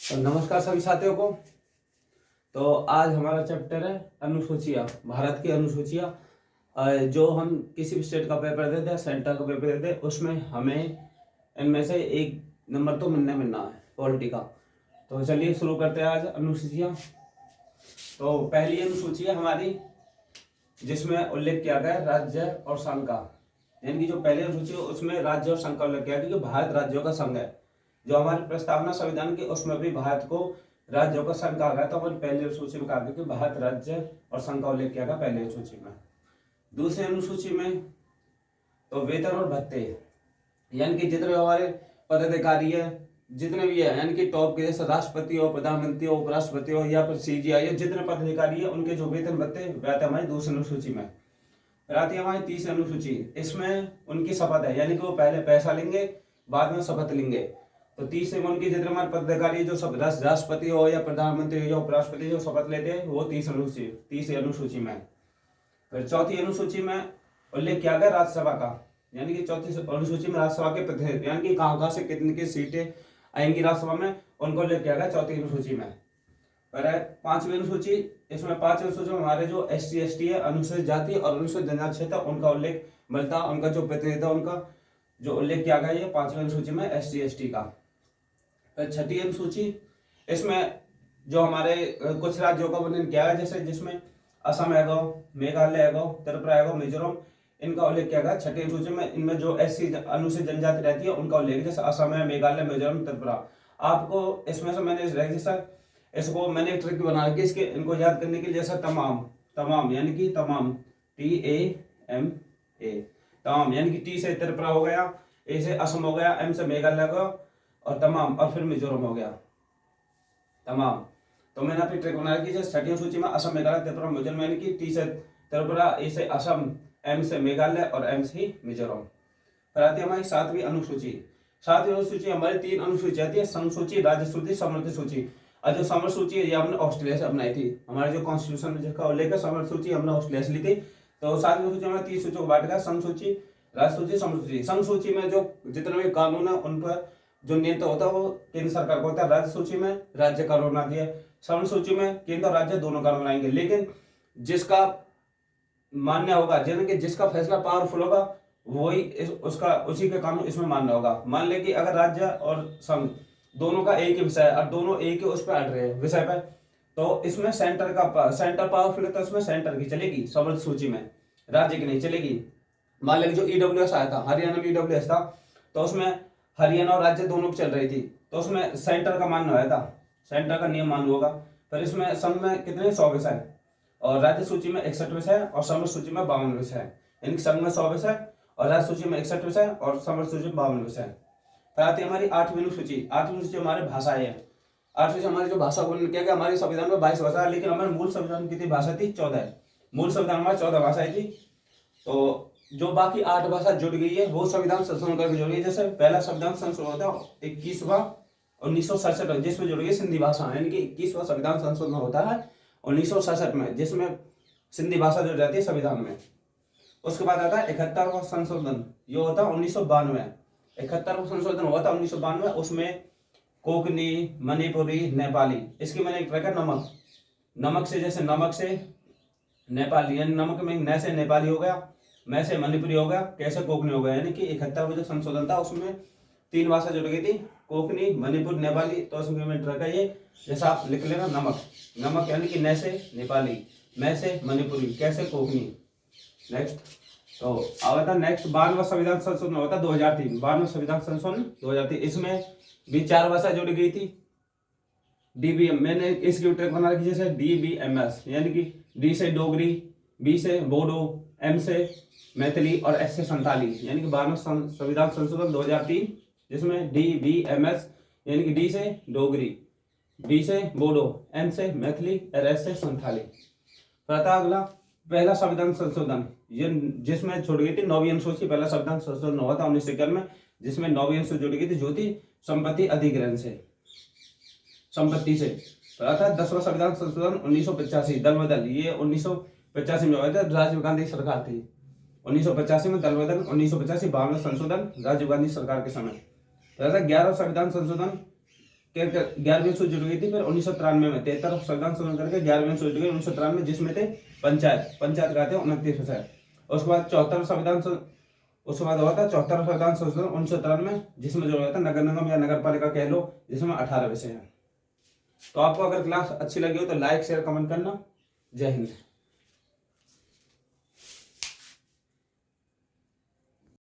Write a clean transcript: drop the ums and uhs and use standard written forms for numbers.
तो नमस्कार सभी साथियों को। तो आज हमारा चैप्टर है अनुसूचियाँ, भारत की अनुसूचियाँ। जो हम किसी भी स्टेट का पेपर देते हैं, सेंटर का पेपर देते हैं, उसमें हमें इनमें से एक नंबर तो मिलना है पॉलिटी का। तो चलिए शुरू करते हैं आज अनुसूचियाँ। तो पहली अनुसूची है हमारी जिसमें उल्लेख किया गया राज्य और संघ का, यानी कि जो पहली अनुसूची है उसमें राज्य और संघ का उल्लेख किया, क्योंकि भारत राज्यों का संघ है। जो हमारी प्रस्तावना संविधान की उसमें भी भारत को राज्यों का संघ कहा गया, तो हमारी पहली अनुसूची में कहा गया कि भारत राज्य और संघ का उल्लेख किया गया पहली अनुसूची में। दूसरी अनुसूची में तो वेतन और भत्ते, यानी कि जितने हमारे पदाधिकारी है, जितने भी है, यानी कि टॉप के जैसे राष्ट्रपति हो, प्रधानमंत्री हो, उपराष्ट्रपति हो या फिर CGI हो, जितने पदाधिकारी है उनके जो वेतन भत्ते आते हैं हमारी दूसरी अनुसूची में। फिर आती है हमारी तीसरी अनुसूची, इसमें उनकी शपथ है, यानी कि वो पहले पैसा लेंगे बाद में शपथ लेंगे। तो तीसरे में उनकी जितने हमारे पदाधिकारी जो सब राष्ट्रपति हो या प्रधानमंत्री हो या उपराष्ट्रपति जो शपथ लेते हैं वो तीसरी अनुसूची में। फिर चौथी अनुसूची में उल्लेख किया गया राज्यसभा का, यानी कि चौथी अनुसूची में राज्यसभा के प्रतिनिधि, यानी कि कहाँ से कितनी की सीटें आएंगी राज्यसभा में, उनको उल्लेख किया गया चौथी अनुसूची में। फिर पांचवी अनुसूची, इसमें पांचवी अनुसूची में हमारे जो SC/ST है, अनुसूचित जाति और अनुसूचित जनजाति क्षेत्र, उनका उल्लेख मिलता, उनका जो प्रतिनिधित्व उनका जो उल्लेख किया गया ये पांचवी अनुसूची में SC/ST का। फिर छठी अनुसूची, इसमें जो हमारे कुछ राज्यों का वर्णन किया है, जैसे जिसमें असम है, मेघालय है, त्रिपुरा है, मिजोरम, इनका उल्लेख किया गया छठी अनुसूची में। इनमें जो SC अनुसूचित जनजाति रहती है उनका उल्लेख, जैसे असम है, मेघालय, मिजोरम, त्रिपुरा। आपको इसमें से मैंने इसको मैंने एक ट्रिक बना रखी इसके, इनको याद करने के लिए, जैसे तमाम यानी कि तमाम TAMA, तमाम यानी कि T से त्रिपुरा हो गया, A से असम हो गया, M से मेघालय हो गया और तमाम, और फिर मिजोरम हो गया तमाम। तो मैंने अपनी ट्रिक बना रखी है, छठी सूची में असम, मेघालय, त्रिपुरा, मिजोरम, यानी कि T से त्रिपुरा, A से असम, M से मेघालय और M से मिजोरम। फिर आती है हमारी सातवीं अनुसूची। सातवीं अनुसूची हमारी तीन अनुसूची आती है, संघ सूची, राज्य सूची, समवर्ती सूची। और जो समर सूची है ये हमने ऑस्ट्रेलिया से अपनाई थी, हमारे जो कॉन्स्टिट्यूशन में जिसका उल्लेख है समर सूची हमने ऑस्ट्रेलिया से ली थी। तो सातवीं सूची में 30 सूचियों को बांट गया, संघ सूची, राज्य सूची, समर सूची। संघ सूची में जो जितने भी कानून है उन पर जो नियंत्रण होता है वो केंद्र सरकार को होता है। राज्य सूची में राज्य कानून बनाती है, समर सूची में केंद्र और राज्य दोनों कानून बनाएंगे, लेकिन जिसका मान्य होगा, जिसका फैसला पावरफुल होगा वही उसका उसी का कानून इसमें मान्य होगा। मान ले कि अगर राज्य और संघ दोनों का एक ही विषय है और दोनों एक ही उस पर अड़ रहे हैं विषय पर, तो इसमें सेंटर पावरफुल है तो इसमें सेंटर की चलेगी समवर्ती सूची में, राज्य की नहीं चलेगी। मान लें जो EWS आया था, हरियाणा में EWS था, तो उसमें हरियाणा और राज्य दोनों की चल रही थी, तो उसमें सेंटर का मान्य आया था, सेंटर का नियम मान्य होगा। फिर इसमें संघ में कितने 100 विषय और राज्य सूची में 61 विषय और समवर्ती सूची में 52 विषय, यानी कि संघ में 100 विषय और राज्य सूची में 61 विषय और समवर्ती सूची में 52 विषय। फिर आती है हमारी आठवीं अनुसूची। आठवीं अनुसूची हमारे भाषाएं है। आठवीं से हमारी जो भाषा वर्णन किया गया, हमारे संविधान में 22 भाषा है, लेकिन हमारे मूल संविधान की भाषा थी 14, मूल संविधान हमारे 14 भाषाएं थी। तो जो बाकी 8 भाषा जुड़ गई है वो संविधान संशोधन करके जुड़ गई। जैसे पहला संविधान संशोधन होता है 21वां 1967 जिसमें जुड़ गई सिंधी भाषा, यानी कि 21वां संविधान संशोधन होता है 1967 में, जिसमें सिंधी भाषा जुड़ जाती है संविधान में। उसके बाद आता है 71वां संशोधन, ये होता है 1992। 71वां संशोधन हुआ था 1992, उसमें कोंकणी, मणिपुरी, नेपाली, इसकी मैंने एक रखा नमक से, जैसे नमक से नेपाली, यानी नमक में न से नेपाली हो गया, मैं से मणिपुरी हो गया, कैसे कोंकणी हो गया, यानी कि 71वां जो संशोधन था उसमें 3 भाषा जुड़ गई थी, कोंकणी, मणिपुर, नेपाली। तो उसमें मैंने रखा ये, जैसा आप लिख लेना नमक यानी कि न से नेपाली, मैं से मणिपुरी, कैसे कोंकणी। नेक्स्ट तो आता नेक्स्ट 92वां संविधान संशोधन होता 2003, 92वां संविधान संशोधन 2003, इसमें भी 4 भाषा जुड़ गई थी। DBM मैंने इसकी ट्रिक बना रखी, जैसे DBMS, यानी कि D से डोगरी, B से बोडो, M से मैथिली और S से संथाली, यानी कि 92वां संविधान संशोधन 2003, जिसमें DBMS यानी कि D से डोगरी, B से बोडो, M से मैथिली और S से संथाली। अगला पहला संविधान संशोधन, ये जिसमें जुड़ गई थी 9वीं अनुसूची। पहला संविधान संशोधन हुआ था 1991 में, जिसमें 9वीं अनुसूची जुड़ गई थी जो थी संपत्ति अधिग्रहण से, संपत्ति से। था 10वां संविधान संशोधन 1985, दल बदल, ये 1985 में हुआ था, राजीव गांधी सरकार थी 1985 में, दल बदल 1985, 52वां संशोधन राजीव गांधी सरकार के समय। 11वां संविधान संशोधन 11वीं सूची जुड़ गई थी, फिर 1993 में 73 संविधान संशोधन करके 11वीं सूची जुड़ गई 1993 में, जिसमें थे पंचायत का थे 29%। उसके बाद 74 संविधान, उसके बाद हुआ था 74 संविधान संशोधन 1993 में, जिसमें जो हुआ था नगर निगम या नगर पालिका कह लो, जिसमें 18 विषय है। तो आपको अगर क्लास अच्छी लगी हो तो लाइक शेयर कमेंट करना। जय हिंद।